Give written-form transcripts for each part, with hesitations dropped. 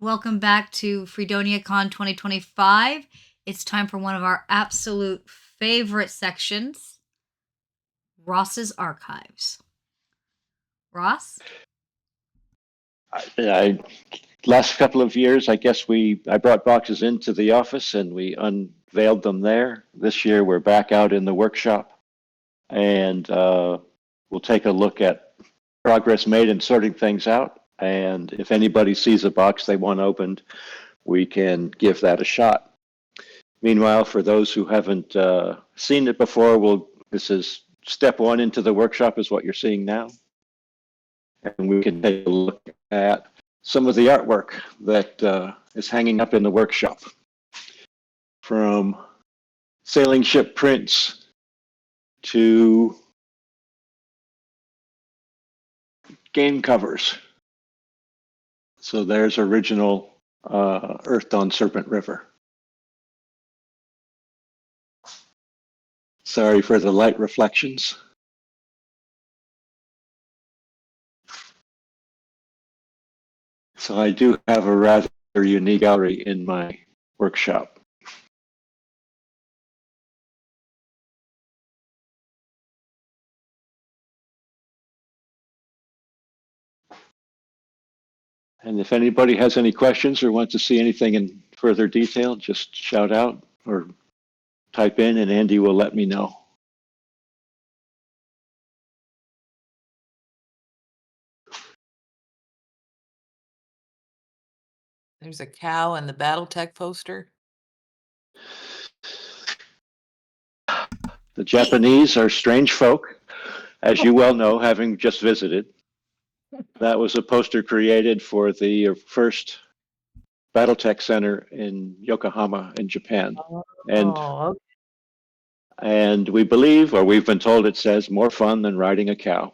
Welcome back to FreedoniaCon 2025. It's time for one of our absolute favorite sections, Ross's Archives. Ross? Last couple of years, I guess I brought boxes into the office and we unveiled them there. This year, we're back out in the workshop, and we'll take a look at progress made in sorting things out. And if anybody sees a box they want opened, we can give that a shot. Meanwhile, for those who haven't seen it before, this is step one into the workshop, is what you're seeing now. And we can take a look at some of the artwork that is hanging up in the workshop, from sailing ship prints to game covers. So there's original Earthed on Serpent River. Sorry for the light reflections. So I do have a rather unique gallery in my workshop. And if anybody has any questions or wants to see anything in further detail, just shout out or type in and Andy will let me know. There's a cow in the BattleTech poster. The Japanese are strange folk, as you well know, having just visited. That was a poster created for the first BattleTech Center in Yokohama in Japan. Okay. And we believe, or we've been told, it says more fun than riding a cow.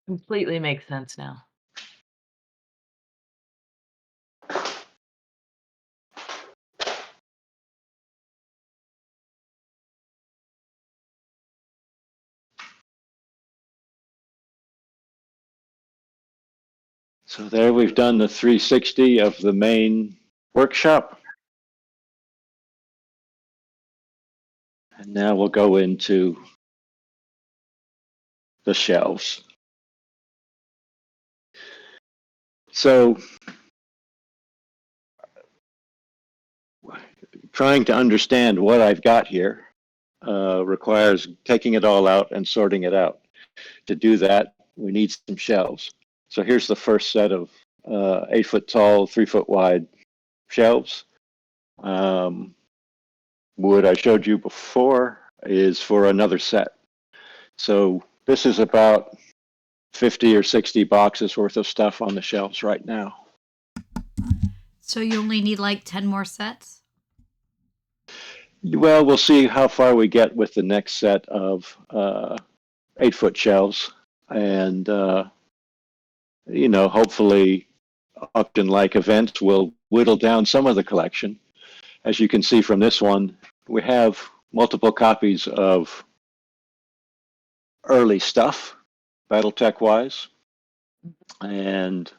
Completely makes sense now. So there we've done the 360 of the main workshop. And now we'll go into the shelves. So trying to understand what I've got here requires taking it all out and sorting it out. To do that, we need some shelves. So here's the first set of 8 foot tall, 3 foot wide shelves. What I showed you before is for another set. So this is about 50 or 60 boxes worth of stuff on the shelves right now. So you only need like 10 more sets? Well, we'll see how far we get with the next set of 8 foot shelves. And, hopefully auction-like events will whittle down some of the collection. As you can see from this one, we have multiple copies of early stuff, BattleTech-wise. And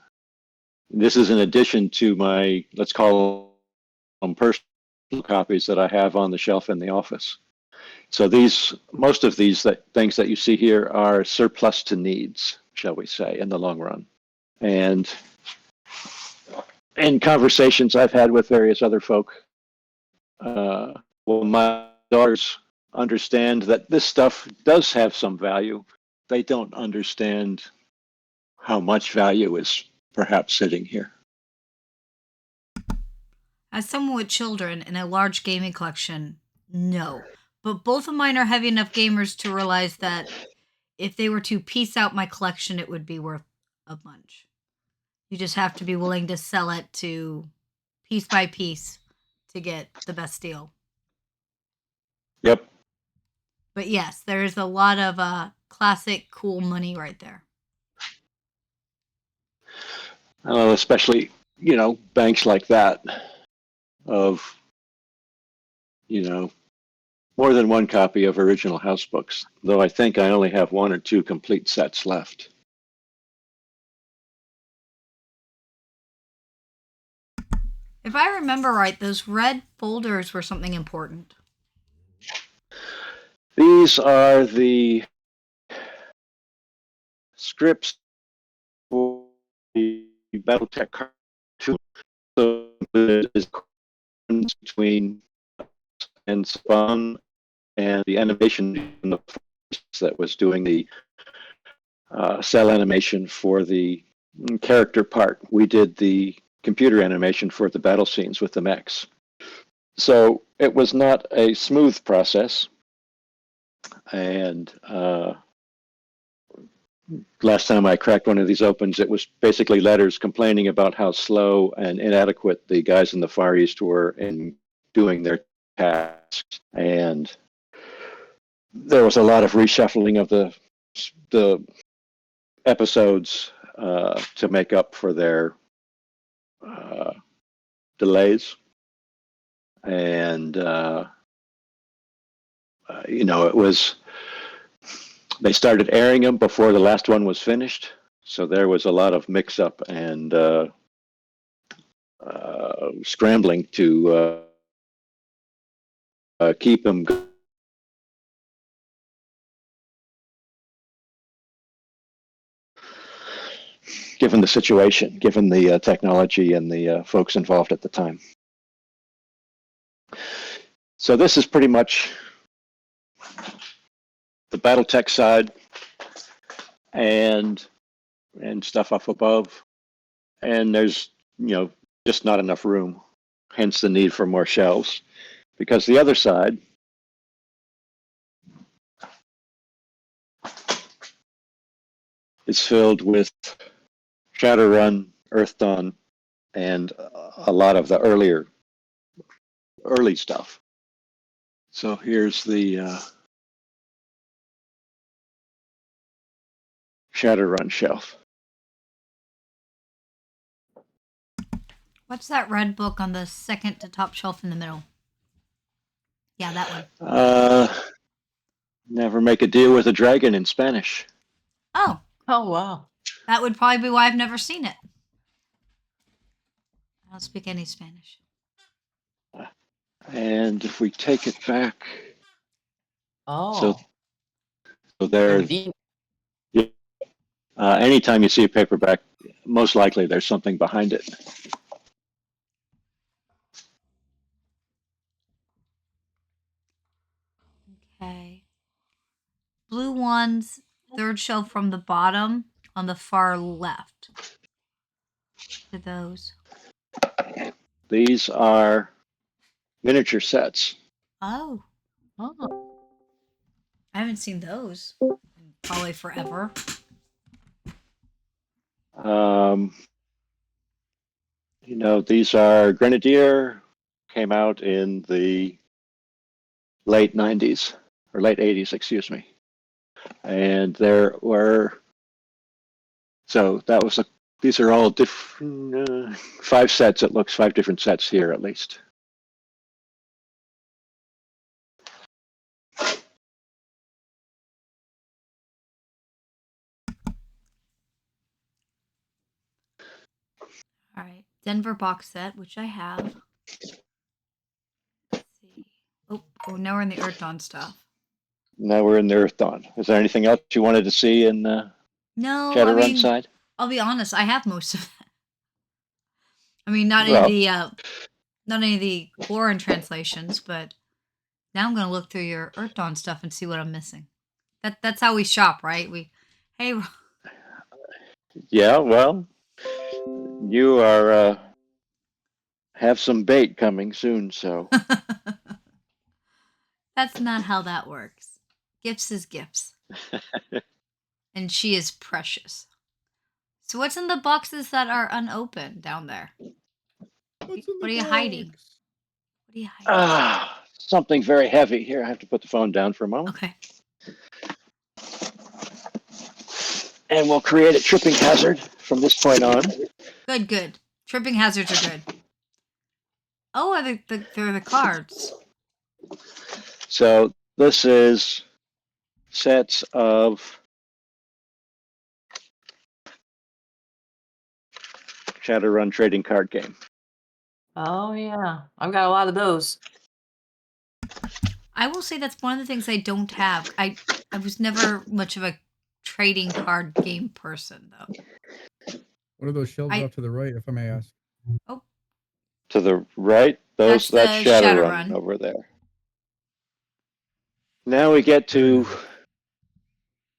this is in addition to my, let's call them personal copies that I have on the shelf in the office. So most of these things that you see here are surplus to needs, shall we say, in the long run. And in conversations I've had with various other folk, my daughters understand that this stuff does have some value. They don't understand how much value is perhaps sitting here. As someone with children and a large gaming collection, no. But both of mine are heavy enough gamers to realize that if they were to piece out my collection, it would be worth a bunch. You just have to be willing to sell it to piece by piece to get the best deal. Yep. But yes, there is a lot of classic cool money right there. Especially, banks like that of, more than one copy of original house books, though I think I only have 1 or 2 complete sets left. If I remember right, those red folders were something important. These are the scripts for the BattleTech cartoon. So there's between and Spawn and the animation that was doing the cell animation for the character part. We did the computer animation for the battle scenes with the mechs. So it was not a smooth process. And last time I cracked one of these opens, it was basically letters complaining about how slow and inadequate the guys in the Far East were in doing their tasks. And there was a lot of reshuffling of the episodes to make up for their delays. And it was, they started airing them before the last one was finished, so there was a lot of mix-up and scrambling to keep them given the situation, given the technology and the folks involved at the time. So this is pretty much the BattleTech side and stuff up above. And there's, just not enough room, hence the need for more shelves. Because the other side is filled with Shadowrun, Earth Dawn, and a lot of the early stuff. So here's the Shadowrun shelf. What's that red book on the second to top shelf in the middle? Yeah, that one. Never Make a Deal with a Dragon in Spanish. Oh. Oh, wow. That would probably be why I've never seen it. I don't speak any Spanish. And if we take it back, Oh. So there. Yeah, anytime you see a paperback, most likely there's something behind it. Okay. Blue ones, third shelf from the bottom on the far left. To those. These are miniature sets. Oh. Oh. I haven't seen those in probably forever. These are Grenadier, came out in the late 90s, or late 80s, excuse me. And there were, so that was these are all different, 5 sets, it looks, 5 different sets here at least. All right. Denver box set, which I have. Let's see. Oh, now we're in the Earth Dawn stuff. Now we're in the Earth Dawn. Is there anything else you wanted to see in No, Shadowrun side? I'll be honest, I have most of that. I mean, not any of the foreign translations, but now I'm going to look through your Earth Dawn stuff and see what I'm missing. That's how we shop, right? Yeah, well, you are have some bait coming soon, so. That's not how that works. Gifts is gifts. And she is precious. So what's in the boxes that are unopened down there? What are you hiding? What are you hiding? Something very heavy. Here, I have to put the phone down for a moment. Okay. And we'll create a tripping hazard from this point on. Good. Tripping hazards are good. Oh, they're the cards. So this is sets of Shadowrun trading card game. Oh, yeah. I've got a lot of those. I will say that's one of the things I don't have. I was never much of a trading card game person, though. What are those shelves I off to the right, if I may ask? oh, To the right, that's that's the Shadowrun Shadowrun. over there. Now we get Very to nice.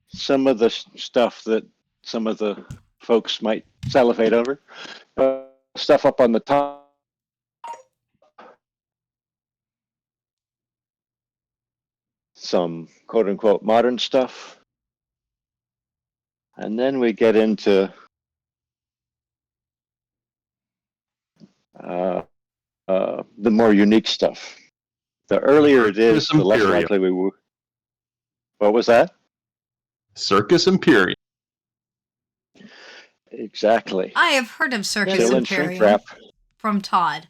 some of the stuff that some of the folks might salivate over. Stuff up on the top. Some quote unquote modern stuff. And then we get into the more unique stuff. The earlier it is, Circus the less Imperium. likely we will. What was that? Circus Imperium. Exactly. I have heard of Circus Still in shrink Imperium wrap. from Todd.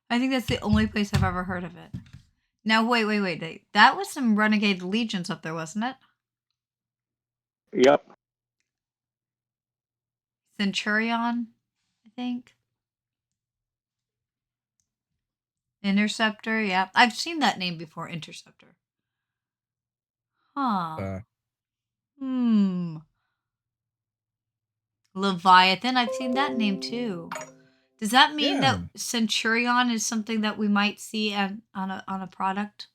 I think that's the only place I've ever heard of it. Now, wait. That was some Renegade Legions up there, wasn't it? Yep. Centurion, I think. Interceptor, yeah. I've seen that name before, Interceptor. Huh. Leviathan, I've seen that name too. Does that mean that Centurion is something that we might see on a product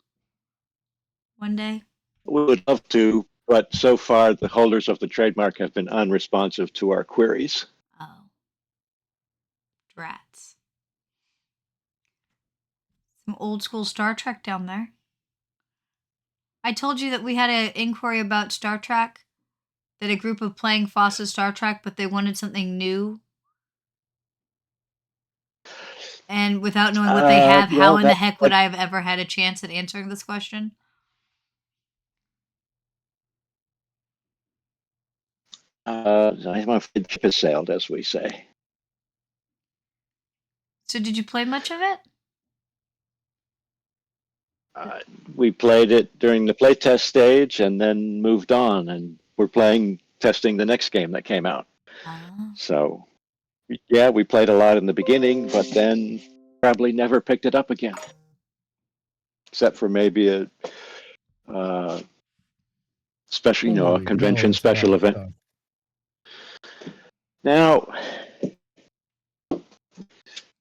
one day? We would love to, but so far the holders of the trademark have been unresponsive to our queries. Oh. Drats. Some old school Star Trek down there. I told you that we had an inquiry about Star Trek, that a group of playing FASA Star Trek, but they wanted something new. And without knowing what they have, how in the heck would I have ever had a chance at answering this question? I'm afraid the ship has sailed, as we say. So did you play much of it? We played it during the playtest stage and then moved on, and we're testing the next game that came out. So, yeah, we played a lot in the beginning, but then probably never picked it up again, except for maybe a special, a convention special event. Now,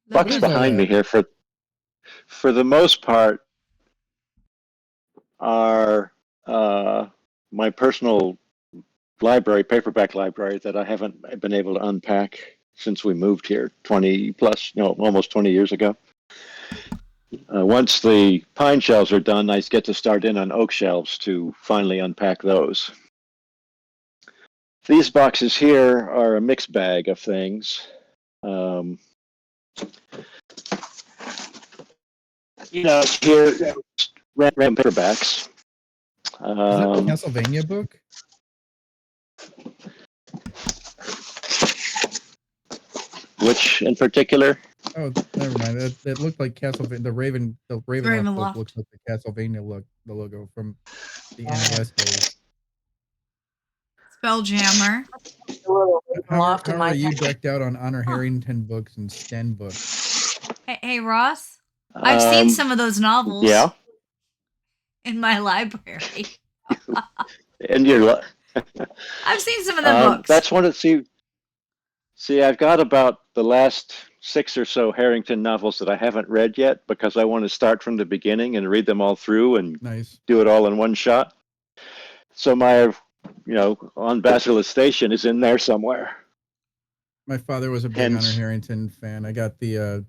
Buck's behind me here. For the most part, are my personal library, paperback library, that I haven't been able to unpack since we moved here 20 plus, almost 20 years ago. Once the pine shelves are done, I get to start in on oak shelves to finally unpack those. These boxes here are a mixed bag of things. Here, random paperbacks. Is that a Castlevania book? Which in particular? Oh, never mind. It looked like Castlevania. The Ravenloft book looks like the Castlevania the logo from the NES days. Spelljammer. How are you decked out on Honor Harrington books and Sten books? Hey Ross. I've seen some of those novels. Yeah. In my library. And you're. I've seen some of the books. That's one of see. I've got about the last 6 or so Harrington novels that I haven't read yet because I want to start from the beginning and read them all through and do it all in one shot. So my, on Basilisk Station is in there somewhere. My father was a big Honor Harrington fan. I got the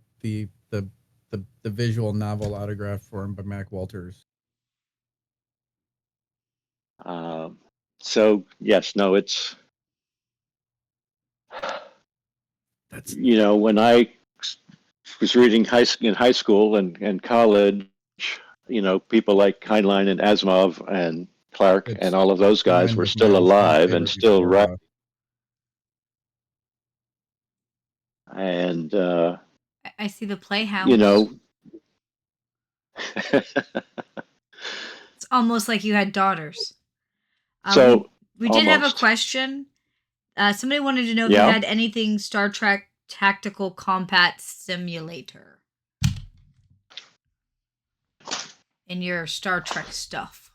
visual novel autograph for him by Mac Walters. So yes, no, it's when I was reading in high school and college, people like Heinlein and Asimov and Clark and all of those guys were still alive and still writing. And I see the Playhouse. It's almost like you had daughters. So we did have a question. Somebody wanted to know if you had anything Star Trek Tactical Combat Simulator in your Star Trek stuff.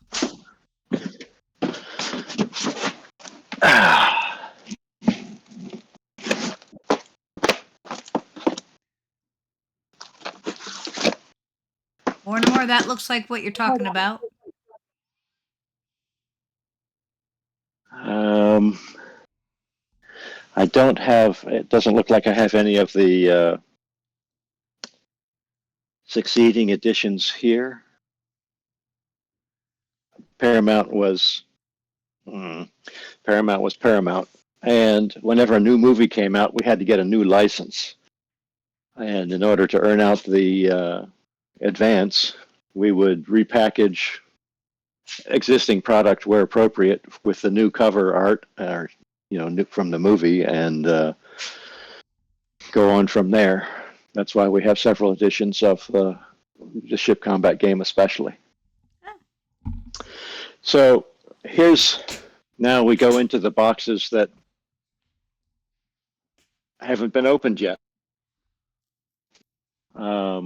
Mortimer, that looks like what you're talking about. I don't have, it doesn't look like I have any of the succeeding editions here. Paramount was Paramount. And whenever a new movie came out, we had to get a new license. And in order to earn out the advance, we would repackage existing product where appropriate with the new cover art, or new from the movie, and go on from there. That's why we have several editions of the ship combat game, especially. So now we go into the boxes that haven't been opened yet. A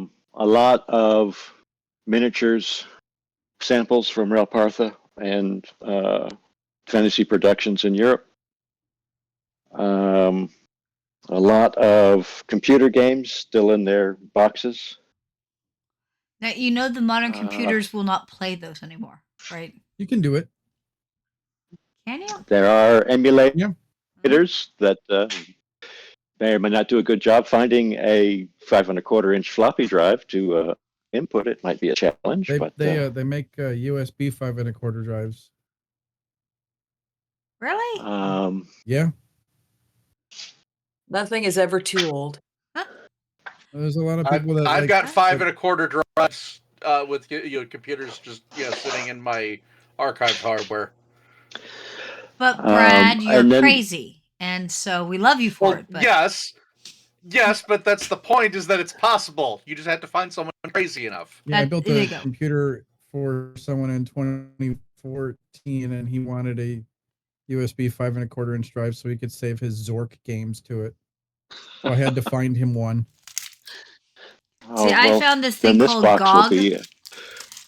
lot of miniatures samples from Relpartha and Fantasy Productions in Europe. A lot of computer games still in their boxes. Now, the modern computers will not play those anymore, right? You can do it. Can you? There are emulators that may or may not do a good job finding a 5 1/4-inch floppy drive to input. It might be a challenge. They make USB 5 1/4 drives. Really? Yeah. Nothing is ever too old. There's a lot of people that I've got 5 1/4 drives with computers just sitting in my archived hardware. But Brad, you're crazy, and so we love you for it. But Yes, but that's the point, is that it's possible. You just have to find someone crazy enough. Yeah, I built a computer for someone in 2014, and he wanted a USB 5 1/4-inch drive so he could save his Zork games to it. So I had to find him one. See, I found this thing called GOG,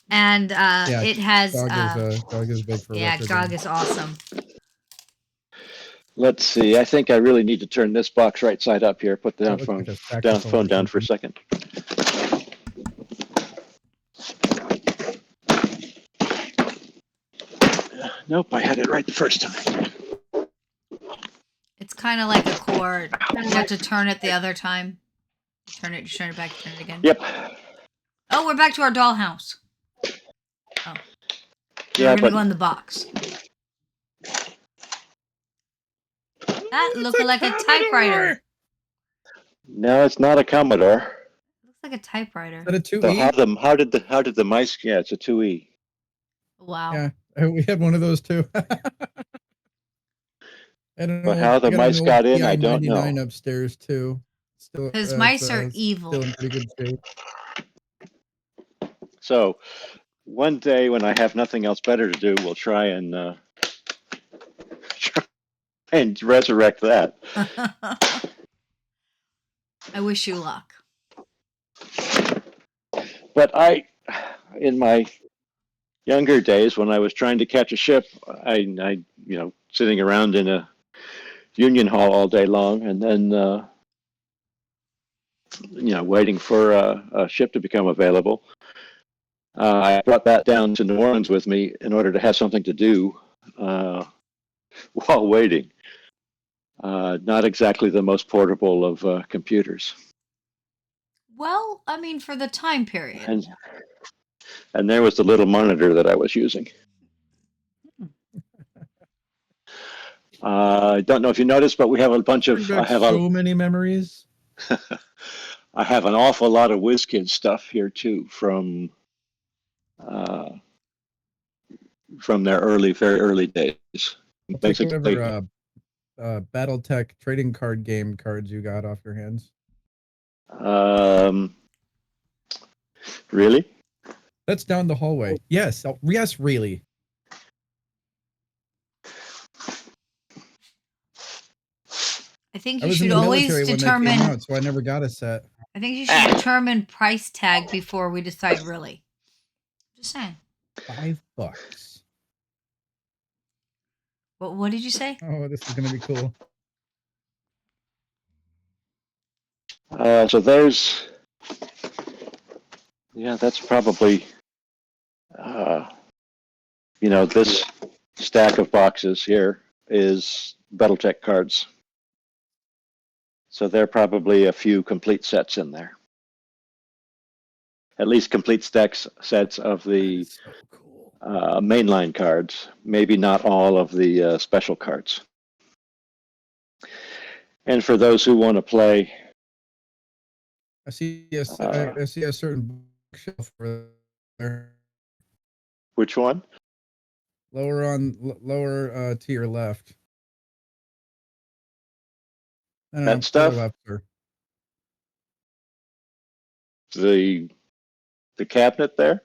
and it has. GOG is big for retro GOG games. is awesome. Let's see. I think I really need to turn this box right side up here. Put the phone down for a second. Nope, I had it right the first time. It's kind of like a chord. You have to turn it the other time. Turn it back, turn it again. Yep. Oh, we're back to our dollhouse. Oh. Yeah, we're going to go in the box. That looked like a typewriter. No, it's not a Commodore. It looks like a typewriter. Is that a 2E? So how did the mice? Yeah, it's a 2E. Wow. Yeah, we had one of those too. I don't know. But how the mice got in, I don't know. Upstairs too. Still, because mice are evil. Still in pretty good shape. So, one day when I have nothing else better to do, we'll try and resurrect that. I wish you luck. But in my younger days, when I was trying to catch a ship, I sitting around in a union hall all day long, and then waiting for a ship to become available. I brought that down to New Orleans with me in order to have something to do while waiting. Not exactly the most portable of computers. Well, I mean, for the time period. And there was the little monitor that I was using. I don't know if you noticed, but we have a bunch of. I have so many memories. I have an awful lot of WizKids stuff here too, from their very early days. Whatever BattleTech trading card game cards you got off your hands. Really? That's down the hallway. Yes. Yes, really. I think I you was in should the always military when they came determine. out, so I never got a set. I think you should determine price tag before we decide. Really, just saying. $5. What did you say? Oh, this is gonna be cool. So there's, yeah, that's probably, this stack of boxes here is Battletech cards. So there are probably a few complete sets in there. At least complete sets of the That's so cool. mainline cards, maybe not all of the special cards. And for those who want to play, I see I see a certain bookshelf over there. which one? Lower to your left. No, That to your stuff? left, sir. The cabinet there?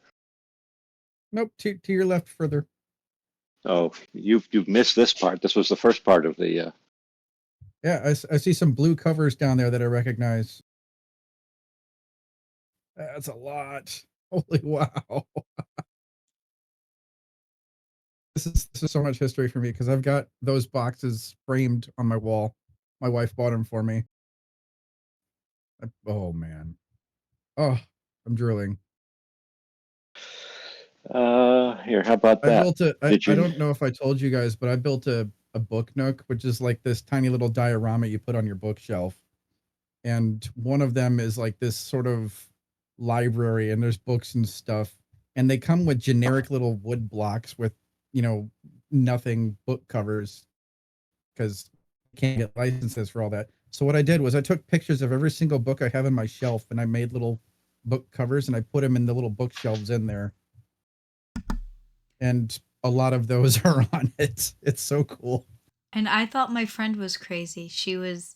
Nope, to your left further. Oh, you've missed this part. This was the first part of the. Yeah, I see some blue covers down there that I recognize. That's a lot. Holy wow. This is so much history for me because I've got those boxes framed on my wall. My wife bought them for me. Oh man. Oh, I'm drooling. Here, how about I that? built a. Did I you? don't know if I told you guys, but I built a book nook, which is like this tiny little diorama you put on your bookshelf. And one of them is like this sort of library, and there's books and stuff. And they come with generic little wood blocks with, nothing book covers because you can't get licenses for all that. So what I did was I took pictures of every single book I have in my shelf, and I made little book covers, and I put them in the little bookshelves in there. And a lot of those are on it. It's so cool. And I thought my friend was crazy. She was,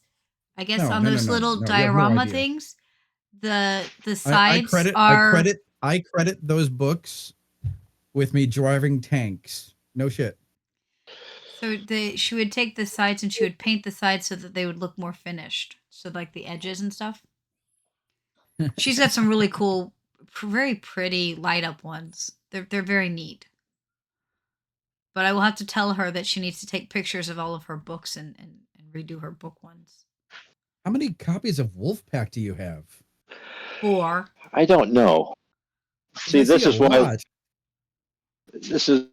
I guess, No, on no, no, those no, little no. You have no diorama idea. things. The I sides credit are. I credit those books with me driving tanks. No shit. So she would take the sides and she would paint the sides so that they would look more finished. So like the edges and stuff. She's got some really cool, very pretty light up ones. They're very neat. But I will have to tell her that she needs to take pictures of all of her books and redo her book ones. How many copies of Wolfpack do you have? 4. I don't know. See, this is why. This is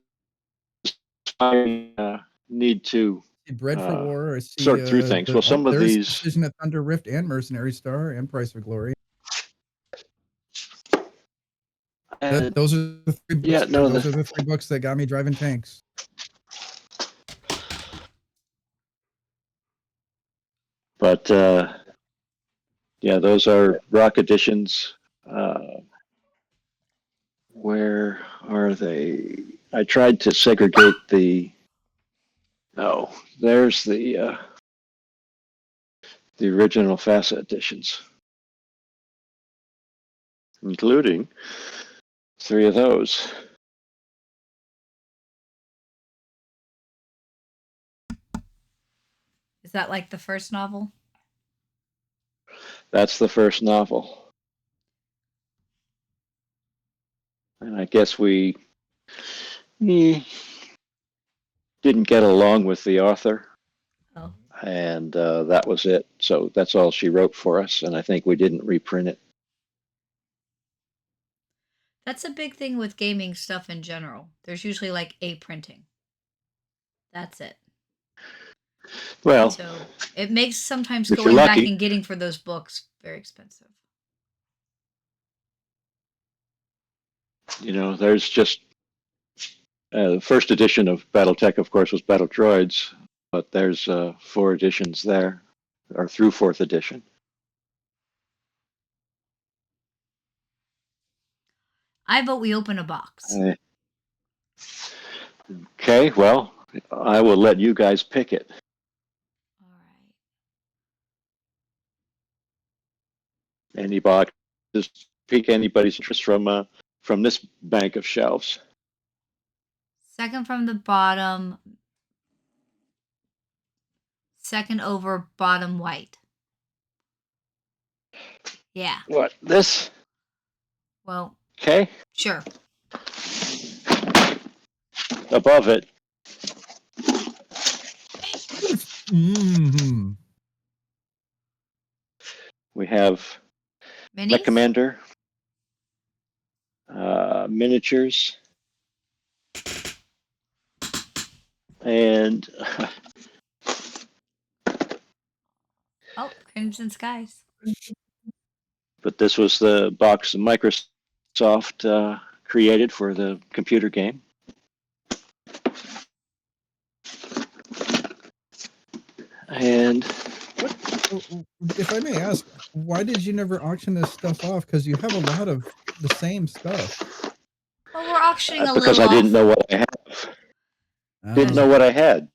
why I need to Bread for War. I see sort through things. Well, some of there's these. Decision at Thunder Rift and Mercenary Star and Price of Glory. Those are the 3 books. Yeah, no, those are the 3 books that got me driving tanks. But yeah, those are rock editions. Where are they? I tried to segregate the. No, there's the original FASA editions, including 3 of those. Is that like the first novel? That's the first novel. And I guess we didn't get along with the author. Oh. And that was it. So that's all she wrote for us. And I think we didn't reprint it. That's a big thing with gaming stuff in general. There's usually like a printing. That's it. Well, so it makes sometimes if you're going back lucky. and getting for those books very expensive. There's just the first edition of BattleTech, of course, was Battle Droids, but there's 4 editions there, or through 4th edition. I vote we open a box. Okay, well, I will let you guys pick it. All right. Any box, just pick anybody's interest from this bank of shelves. Second from the bottom. second over, bottom white. Yeah. What, this? Well, Okay. sure. Above it, Mm-hmm. we have Minis? Mech Commander, miniatures, and Oh, Crimson Skies. but this was the box Microsoft created for the computer game. And If I may ask, why did you never auction this stuff off? Because you have a lot of the same stuff. Well, we're auctioning a because little I didn't off. know what I had. Didn't know what I had.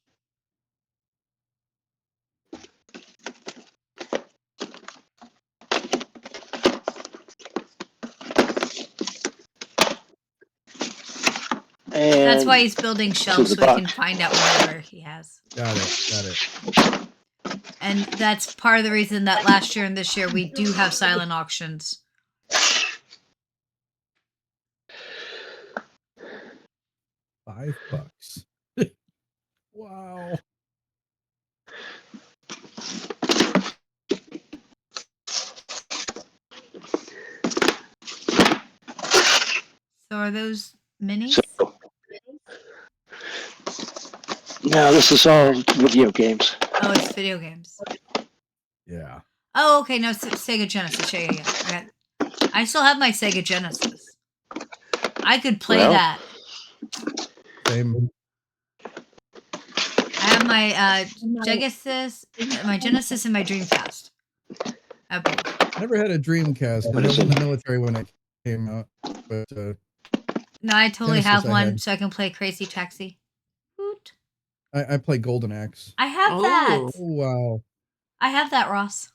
And That's why he's building shelves the so he box. can find out whatever he has. Got it. And that's part of the reason that last year and this year we do have silent auctions. $5. Wow. So are those minis? So, now this is all video games. Oh, it's video games. Yeah. Oh, okay. No, Sega Genesis. Yeah. I still have my Sega Genesis. I could play that. Same. I have my Genesis, my Genesis, and my Dreamcast. I have both. Never had a Dreamcast. What I is was in it? the military when it came out, but No, I totally Genesis have I one, had. so I can play Crazy Taxi. Hoot. I play Golden Axe. I have that. Oh. Oh wow. I have that, Ross.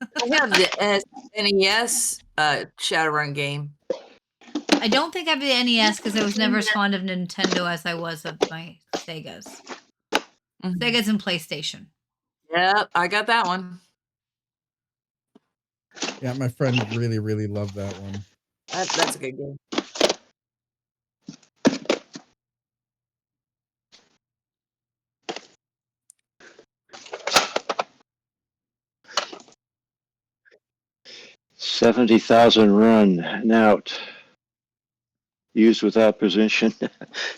I have the NES Shadowrun game. I don't think I have the NES because I was never as fond of Nintendo as I was of my Segas. Mhm. Segas and PlayStation. Yep, I got that one. Yeah, my friend really loved that one. That's a good game. $70,000 run and out. Used without permission.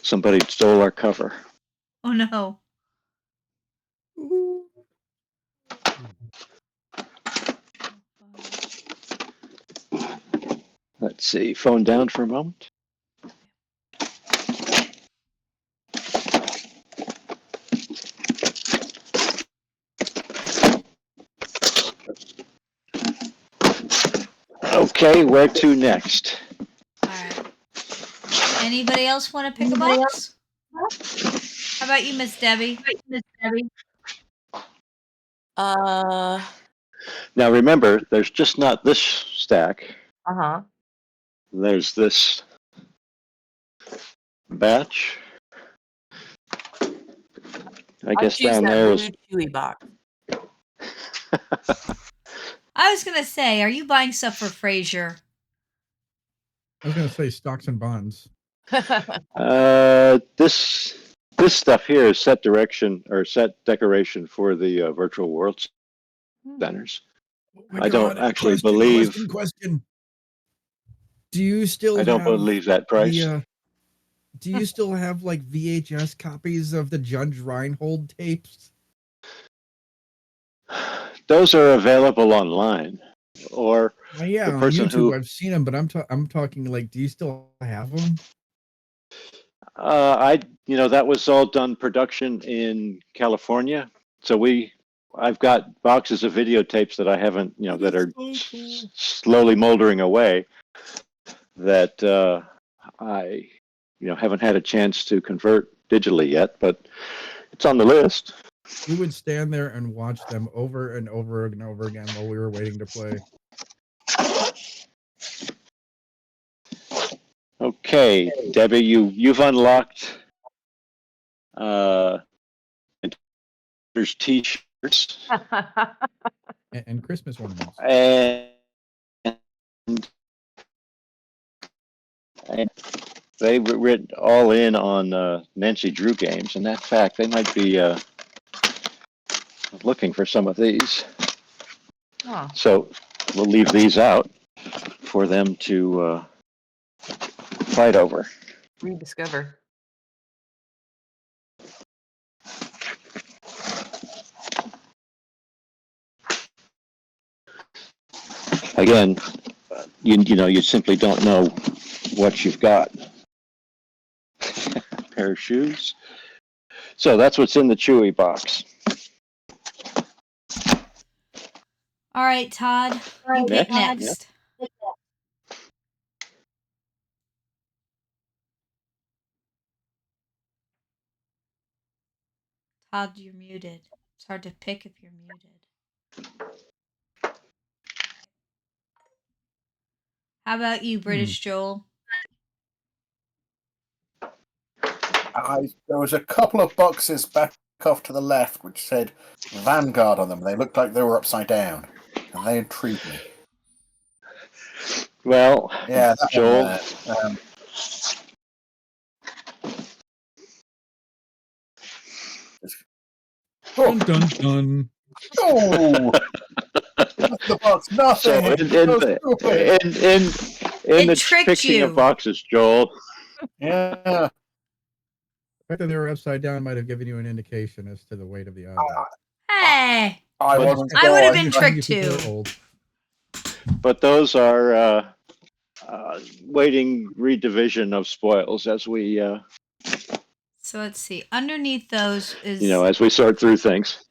Somebody stole our cover. Oh no. Let's see. Phone down for a moment. Okay, where to next? All right. Anybody else want to pick a box? How about you, Miss Debbie? Uh Now remember, there's just not this stack. huh. There's this batch. I guess choose down that there blue is. chewy box. I was gonna say, are you buying stuff for Frasier? I was gonna say stocks and bonds. This stuff here is set direction or set decoration for the virtual world centers. Oh my I don't God, actually believe. Question. Do you still I don't have believe that price. do you still have like VHS copies of the Judge Reinhold tapes? Those are available online, or Yeah, the on person YouTube who I've seen them, but I'm talking like, do you still have them? that was all done production in California. So I've got boxes of videotapes that I haven't, that are slowly moldering away that I, haven't had a chance to convert digitally yet, but it's on the list. We would stand there and watch them over and over and over again while we were waiting to play. Okay, Debbie, you've unlocked there's T-shirt and Christmas ornaments. And they were written all in on Nancy Drew games, and in fact, they might be looking for some of these. Huh. So we'll leave these out for them to fight over. Rediscover. Again, you know, you simply don't know what you've got. Pair of shoes. So that's what's in the Chewy box. All right, Todd, you get next. Todd, you're muted. It's hard to pick if you're muted. How about you, British Joel? There was a couple of boxes back off to the left which said Vanguard on them. They looked like they were upside down, and they intrigued me. Well, Yeah, that Joel. one there. Dun dun dun. Oh! The box, nothing. So in the tricked fixing you. of boxes, Joel. Yeah. The fact that they were upside down might have given you an indication as to the weight of the item. Hey, I But- wasn't. I would have been sure. tricked People too. are old. But those are waiting redivision of spoils as we, So let's see. Underneath those is as we sort through things.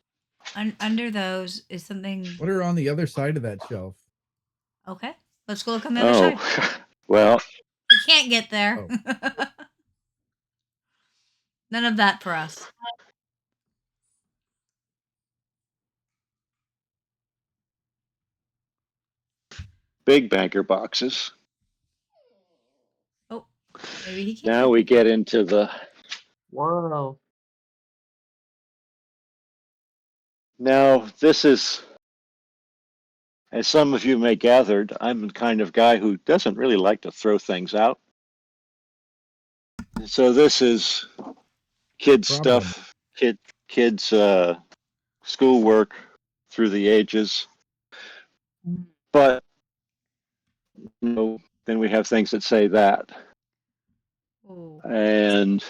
under those is something. What are on the other side of that shelf? Okay, let's go look on the other side. Well, We can't get there. None of that for us. big banker boxes. Oh, maybe he can't. Now we get into the. Whoa. Now, this is, as some of you may gathered, I'm the kind of guy who doesn't really like to throw things out. So this is kids stuff, kids schoolwork through the ages. But then we have things that say that. Ooh. And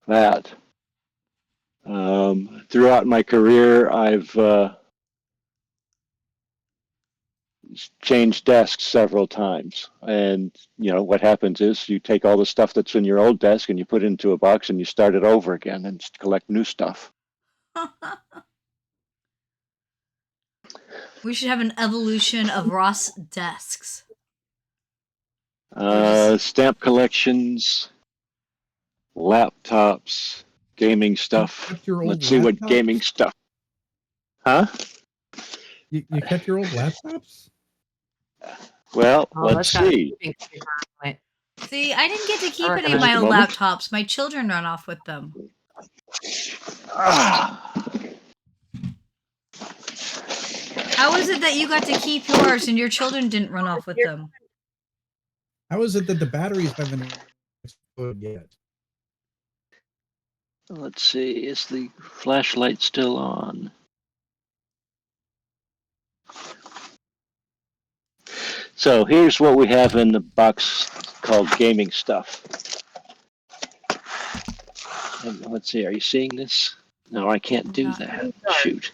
that. Throughout my career, I've changed desks several times. And, what happens is you take all the stuff that's in your old desk and you put it into a box and you start it over again and collect new stuff. We should have an evolution of Ross desks. Stamp collections, laptops, gaming stuff. kept your old Let's see what laptops? gaming stuff. Huh? You kept your old laptops? Well, Oh, let's that's gotta see. be super right. See, I didn't get to keep Alright, any of my just a old moment. laptops. My children run off with them. How is it that you got to keep yours and your children didn't run off with them? How is it that the batteries haven't exploded yet? Let's see. Is the flashlight still on? So here's what we have in the box called gaming stuff. And let's see. Are you seeing this? No, I can't do Not that. Shoot.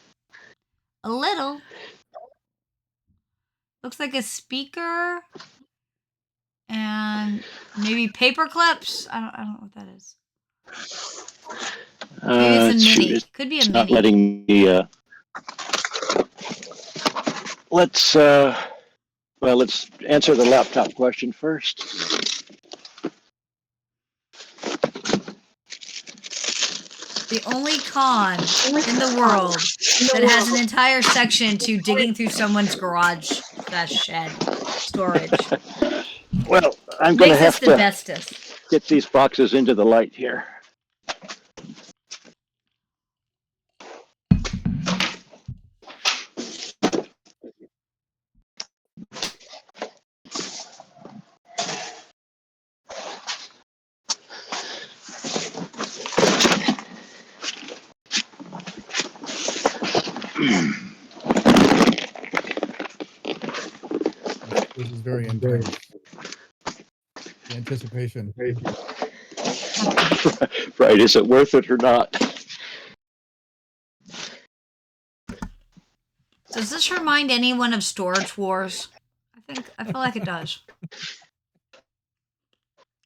A little. Looks like a speaker and maybe paper clips. I don't know what that is. Maybe it's a mini. It's Could be a not mini. letting me. Let's answer the laptop question first. The only con in the world that has an entire section to digging through someone's garage / shed storage. Well, I'm going to Makes us have the to bestest. get these boxes into the light here. This is very intense. The anticipation. Right, is it worth it or not? Does this remind anyone of Storage Wars? I feel like it does.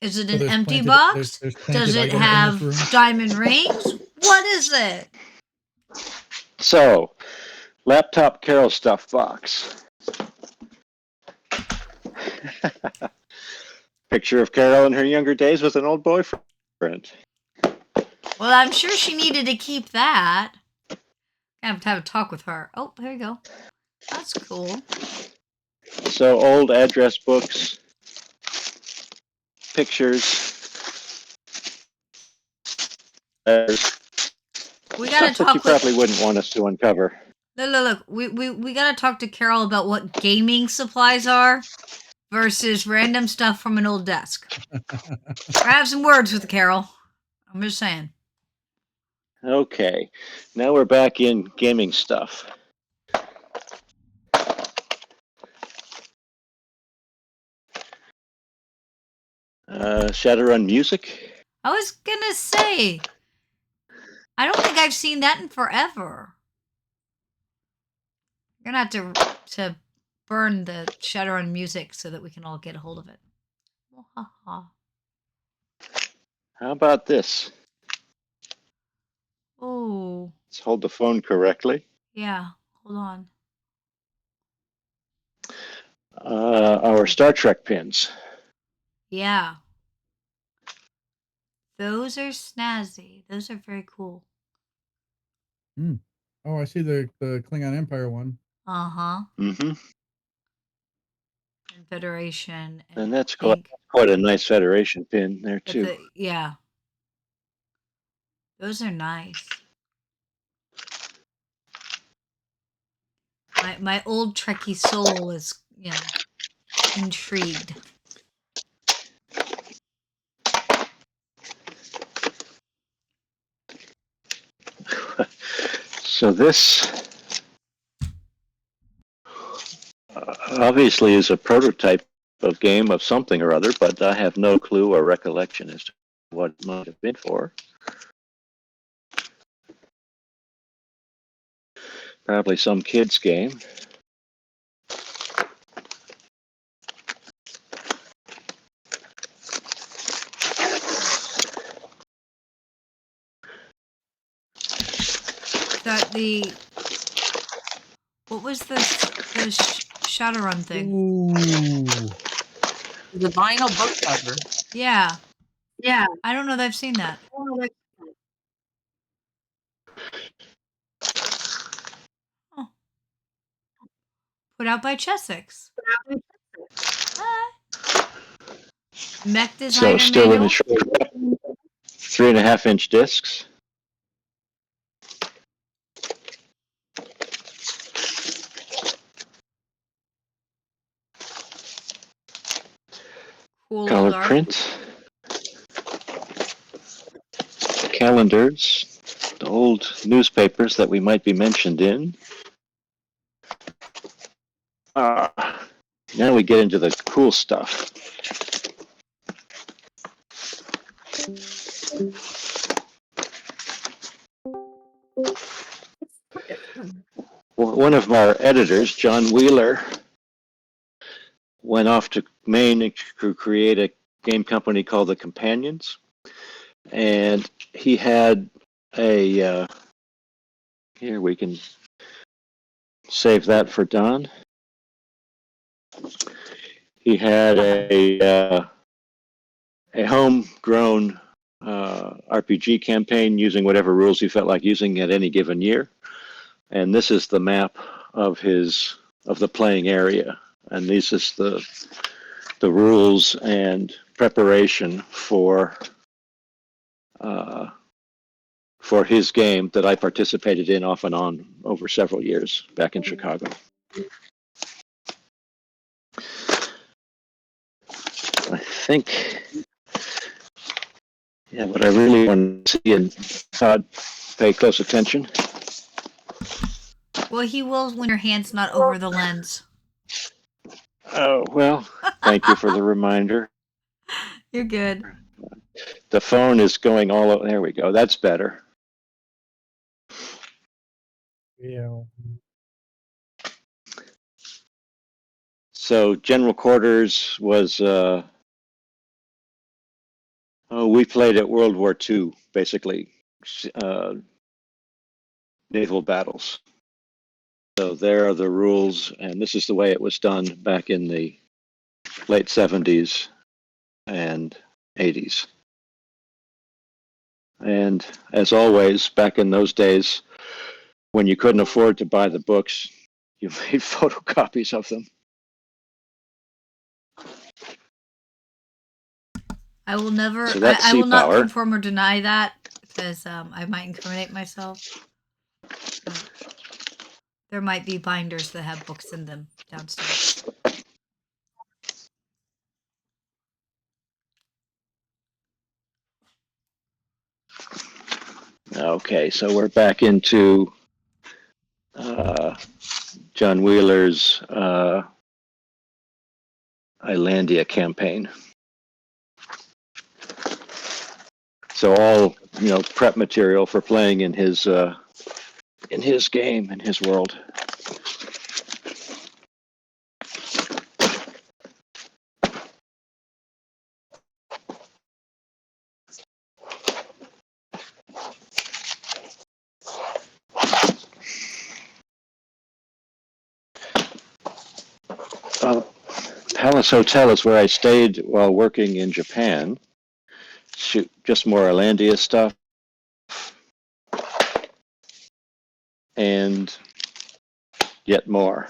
Is it So an there's empty planted- box? there's Does planted it items in this have room? diamond rings? What is it? So, laptop Carol stuff box. Picture of Carol in her younger days with an old boyfriend. Well, I'm sure she needed to keep that. I have to have a talk with her. Oh, there you go. That's cool. So, old address books, pictures, letters, We gotta stuff that you talk with. probably wouldn't want us to uncover. Look. We gotta talk to Carol about what gaming supplies are versus random stuff from an old desk. I have some words with Carol. I'm just saying. Okay, now we're back in gaming stuff. Shadowrun music. I was gonna say, I don't think I've seen that in forever. You're gonna have to burn the Shadowrun music so that we can all get a hold of it. How about this? Oh, Let's hold the phone correctly. yeah. Hold on. Our Star Trek pins. Yeah. Those are snazzy. Those are very cool. Oh, I see the Klingon Empire one. Uh-huh. Mm-hmm. And Federation. And that's I think quite a nice Federation pin there that too. yeah. Those are nice. My old Trekkie soul is, intrigued. So this obviously is a prototype of game of something or other, but I have no clue or recollection as to what it might have been for. Probably some kid's game. What was the Shadowrun thing? Ooh. The vinyl book cover. Yeah. Yeah. I don't know that I've seen that. Oh. Put out by Chessex. Mech So designer still in manual. the short 3.5-inch discs. Cool Color old art. print. Calendars. The old newspapers that we might be mentioned in. Now we get into the cool stuff. One of our editors, John Wheeler, went off to Maine to create a game company called the Companions. And he had a, here we can save that for Don. He had a homegrown RPG campaign using whatever rules he felt like using at any given year. And this is the map of the playing area. And this is the rules and preparation for his game that I participated in off and on over several years back in Chicago. I think, what I really want to see and pay close attention Well, he will when your hand's not over the lens. Oh, well, thank you for the reminder. You're good. The phone is going all over. There we go. That's better. Yeah. So general quarters was, we played at World War II, basically, naval battles. So there are the rules, and this is the way it was done back in the late 70s and 80s. And as always, back in those days, when you couldn't afford to buy the books, you made photocopies of them. I will never. So that's I will not C-Power. confirm or deny that because I might incriminate myself. But there might be binders that have books in them downstairs. Okay, so we're back into John Wheeler's Islandia campaign. So all prep material for playing in his game, in his world. Palace Hotel is where I stayed while working in Japan. Shoot, just more Islandia stuff. And yet more.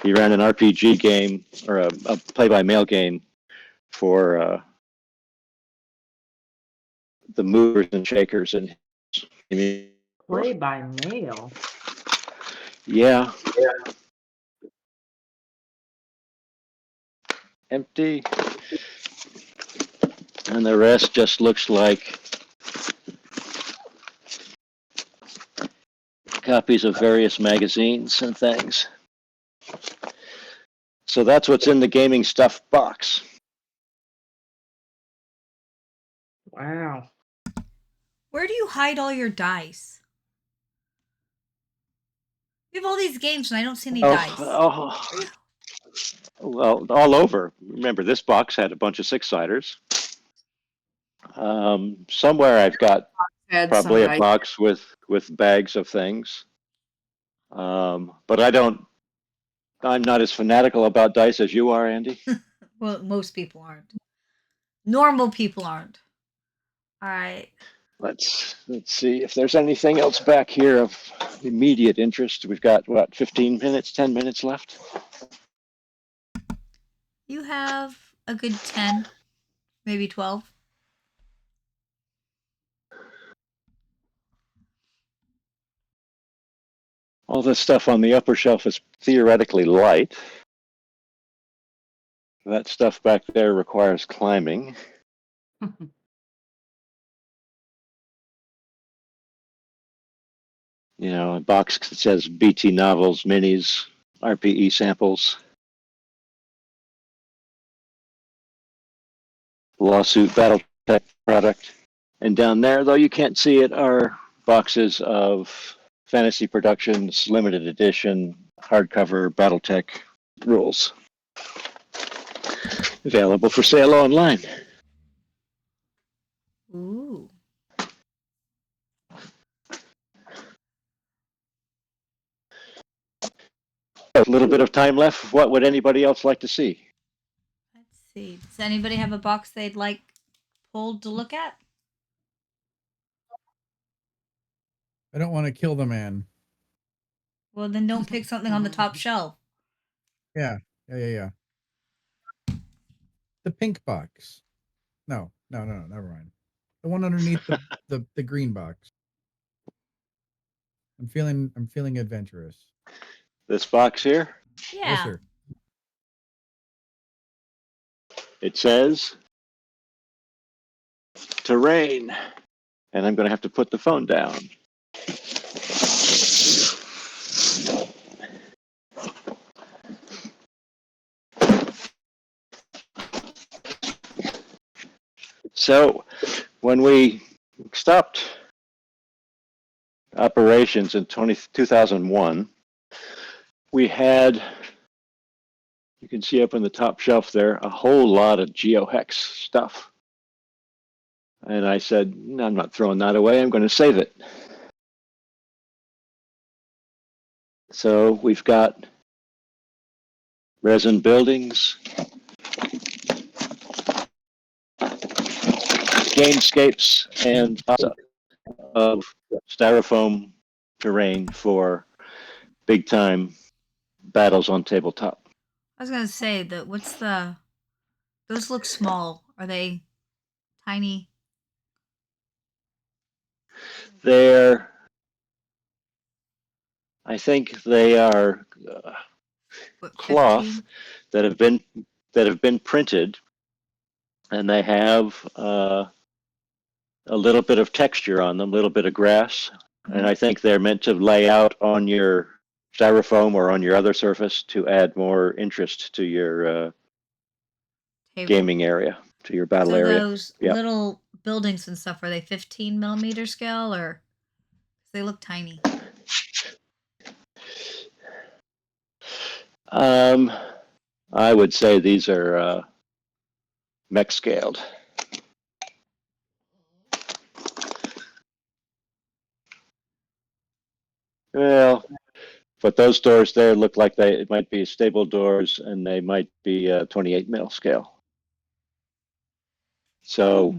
He ran an RPG game, or a play-by-mail game for the movers and shakers. And Play by mail. yeah. Empty. And the rest just looks like copies of various magazines and things. So that's what's in the gaming stuff box. Wow. Where do you hide all your dice? You have all these games and I don't see any dice. Well, all over. Remember, this box had a bunch of six-siders. Somewhere I've got Had probably some a box with bags of things. But I'm not as fanatical about dice as you are, Andy. Well, most people aren't. Normal people aren't. All right. Let's see if there's anything else back here of immediate interest. We've got, 15 minutes, 10 minutes left? You have a good 10, maybe 12. All this stuff on the upper shelf is theoretically light. That stuff back there requires climbing. A box that says BT novels, minis, RPE samples. Lawsuit Battletech product. And down there, though you can't see it, are boxes of Fantasy Productions limited edition hardcover Battletech rules. Available for sale online. Ooh. A little bit of time left. What would anybody else like to see? Let's see. Does anybody have a box they'd like pulled to look at? I don't want to kill the man. Well, then don't pick something on the top shelf. Yeah. The pink box. No, never mind. The one underneath the green box. I'm feeling adventurous. This box here, Yeah. Yes, sir. it says terrain. And I'm going to have to put the phone down. So when we stopped operations in 2001, we had, you can see up on the top shelf there, a whole lot of GeoHex stuff. And I said, no, I'm not throwing that away. I'm going to save it. So we've got resin buildings, gamescapes, and of styrofoam terrain for big time battles on tabletop. I was gonna say that. What's the? Those look small. Are they tiny? They're, I think they are What, cloth 15? that have been printed, and they have a little bit of texture on them, a little bit of grass, and I think they're meant to lay out on your styrofoam or on your other surface to add more interest to your Table. gaming area, to your battle So area. those Yep. little buildings and stuff, are they 15 millimeter scale, or they look tiny? I would say these are mech scaled. Well, but those doors there look like it might be stable doors, and they might be 28 mil scale. So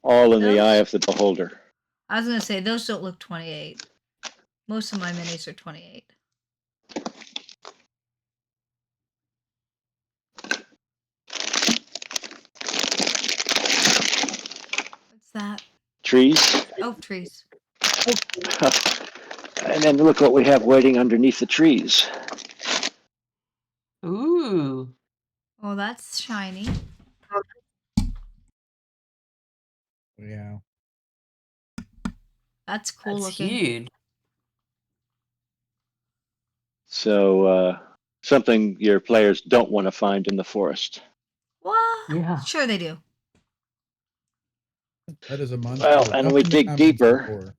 all in the eye of the beholder. I was gonna say those don't look 28. Most of my minis are 28. What's that? Trees. Oh, trees. And then look what we have waiting underneath the trees. Ooh. Oh, that's shiny. Yeah. That's cool That's looking. huge. So something your players don't want to find in the forest. What? Yeah. Sure they do. That is a monster. Well, and Up we in the dig comments deeper. before.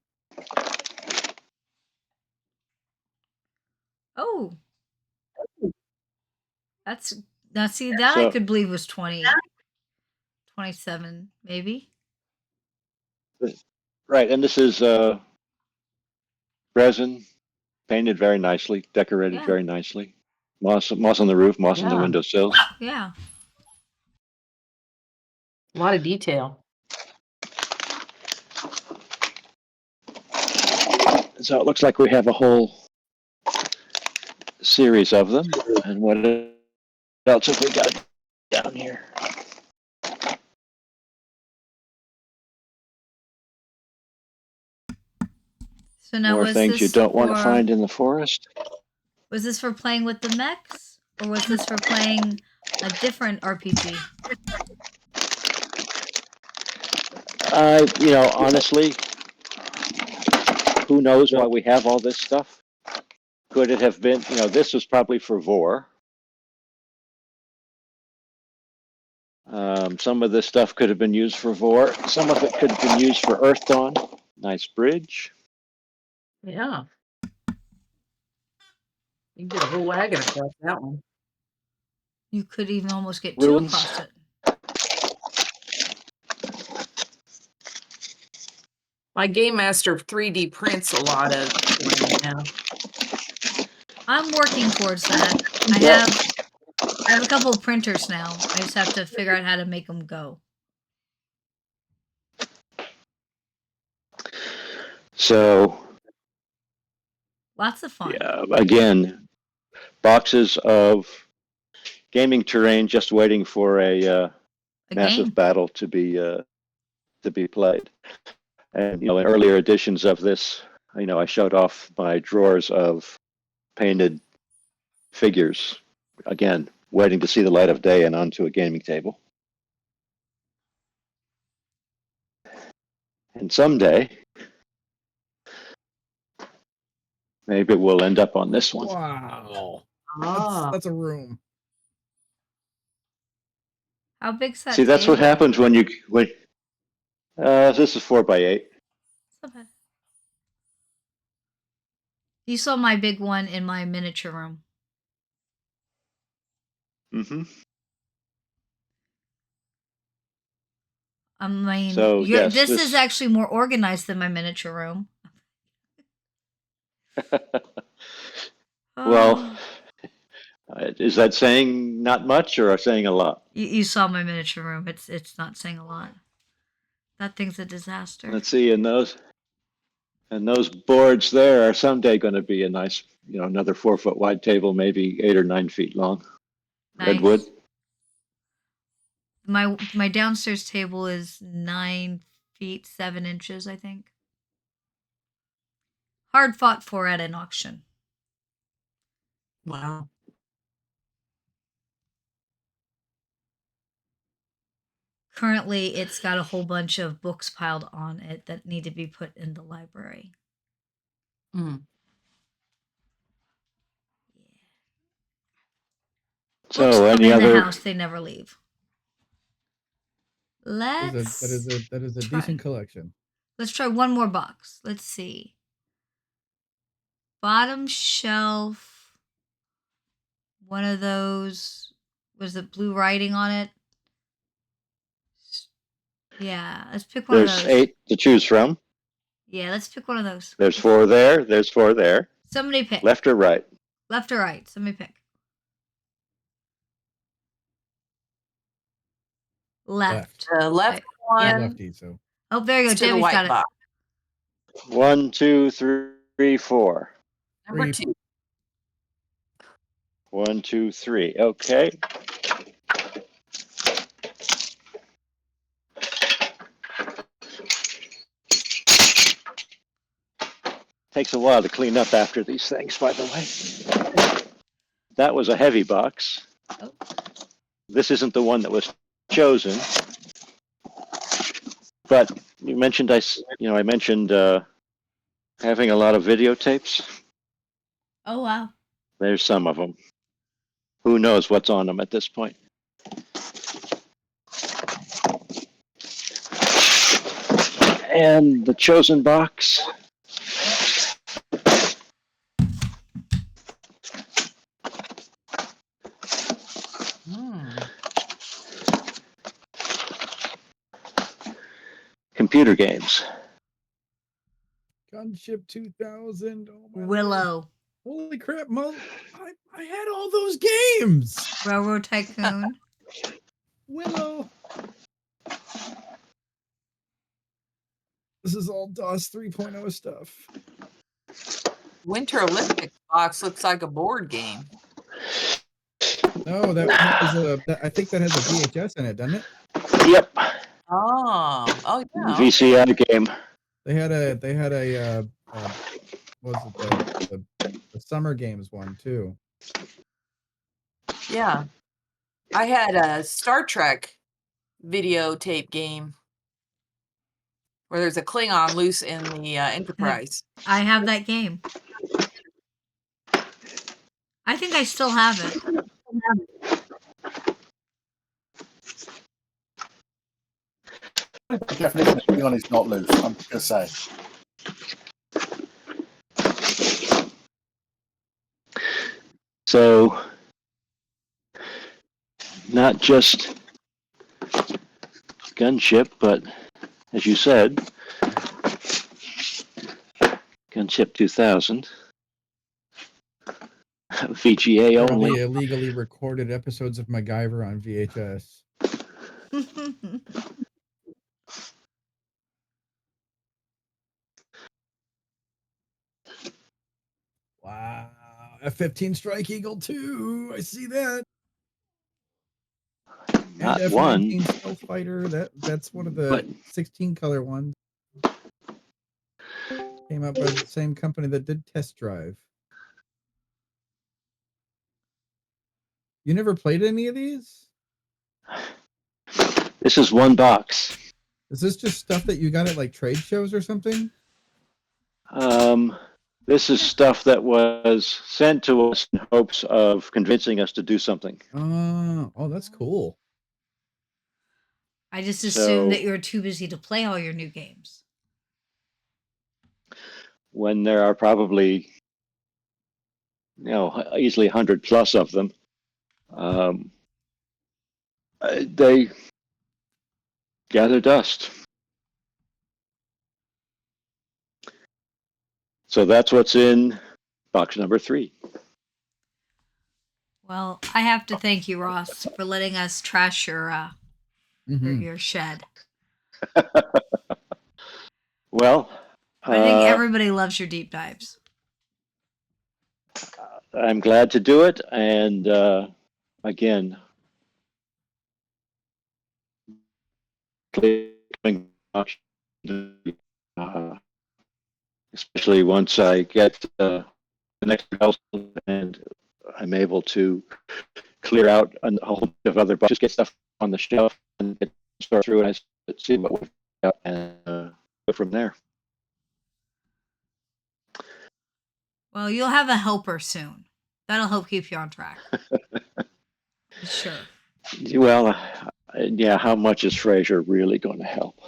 Oh. That's, now see, that I So- could believe was 20, 27 maybe. Right, and this is resin, painted very nicely, decorated Yeah. very nicely. Moss on the roof, moss on the Yeah. windowsills. Yeah. A lot of detail. So it looks like we have a whole series of them. And what else have we got down here? So now More was things this you don't want to for- find in the forest. Was this for playing with the mechs, or was this for playing a different RPG? Honestly, who knows why we have all this stuff? Could it have been, this was probably for Vor. Some of this stuff could have been used for Vor. Some of it could have been used for Earth Dawn. Nice bridge. Yeah. You can get a whole wagon across that one. You could even almost get two Ruins. across it. My Game Master 3D prints a lot of them now. I'm working towards that. Yeah. I have a couple of printers now. I just have to figure out how to make them go. So, Lots of fun. yeah, again, boxes of gaming terrain just waiting for a A massive game. battle to be played. And in earlier editions of this, I showed off my drawers of painted figures. Again, waiting to see the light of day and onto a gaming table. And someday, maybe we'll end up on this one. Wow. Ah. That's a room. How big's that See, that's what table? happens when This is 4x8. Okay. You saw my big one in my miniature room. Mm-hmm. I mean, So, yes, this is actually more organized than my miniature room. Well, is that saying not much or saying a lot? You saw my miniature room. It's not saying a lot. That thing's a disaster. Let's see, and those boards there are someday going to be a nice, another 4-foot wide table, maybe 8 or 9 feet long. Nice. Redwood. My downstairs table is 9 feet 7 inches, I think. Hard fought for at an auction. Wow. Currently, it's got a whole bunch of books piled on it that need to be put in the library. Mm. So, Books come any in other the house, they never leave. That is a decent collection. Let's try one more box. Let's see. Bottom shelf. One of those. Was it blue writing on it? Yeah, let's pick one of There's those. 8 to choose from. Yeah, let's pick one of those. There's 4 there. There's 4 there. Somebody pick. Left or right? Left or right? Somebody pick. Left. Left one. Yeah. Lefty, so. Oh, there you go. To the Jamie's white got it. box. 1, 2, 3, 4. Number 3. 2. 1, 2, 3. Okay. Takes a while to clean up after these things, by the way. That was a heavy box. Oh. This isn't the one that was chosen. But you mentioned I mentioned having a lot of videotapes. Oh, wow. There's some of them. Who knows what's on them at this point? And the chosen box. Computer games. Gunship 2000. Oh my Willow. Lord. Holy crap, I had all those games. Railroad Tycoon. Willow. This is all DOS 3.0 stuff. Winter Olympics box looks like a board game. No, I think that has a VHS in it, doesn't it? Yep. Oh, yeah. VCR game. They had a what was it, the Summer Games one too. Yeah. I had a Star Trek videotape game where there's a Klingon loose in the Enterprise. I have that game. I think I still have it. Definition of Klingon is not loose, I'm just going to say. So, not just Gunship, but as you said, Gunship 2000. VGA Apparently only. illegally recorded episodes of MacGyver on VHS. Wow. F-15 Strike Eagle 2. I see that. Not and one. F-19 Stealth Fighter. That's one of the 16 color ones. Came out by the same company that did Test Drive. You never played any of these? This is one box. Is this just stuff that you got at like trade shows or something? This is stuff that was sent to us in hopes of convincing us to do something. Oh, that's cool. I just assumed that So you were too busy to play all your new games. when there are probably, easily 100 plus of them, um, they gather dust. So that's what's in box number 3. Well, I have to thank you, Ross, for letting us trash Mhm. your shed. Well, But I think everybody loves your deep dives. I'm glad to do it. And again, especially once I get the next house and I'm able to clear out a whole bunch of other boxes, get stuff on the shelf, and start through and see what we've got and go from there. Well, you'll have a helper soon. That'll help keep you on track. Sure. Well, yeah, how much is Fraser really going to help?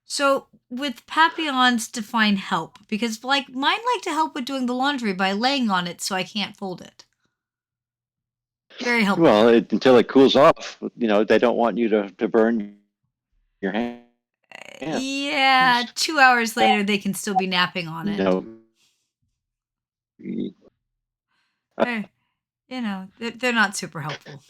So with Papillons, define help, because like mine like to help with doing the laundry by laying on it so I can't fold it. Very helpful. Well, until it cools off, they don't want you to burn your hand. Yeah, 2 hours later they can still be napping on it. No. They're not super helpful.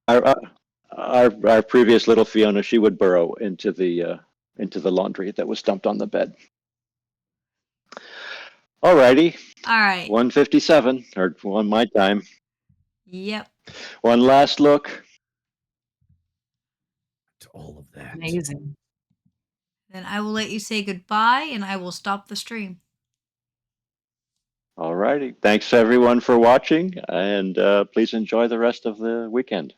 Our previous little Fiona, she would burrow into the laundry that was dumped on the bed. All righty. All right. 1:57 or on my time. Yep. One last look. To all of that. Amazing. Then I will let you say goodbye and I will stop the stream. All righty. Thanks everyone for watching, and please enjoy the rest of the weekend.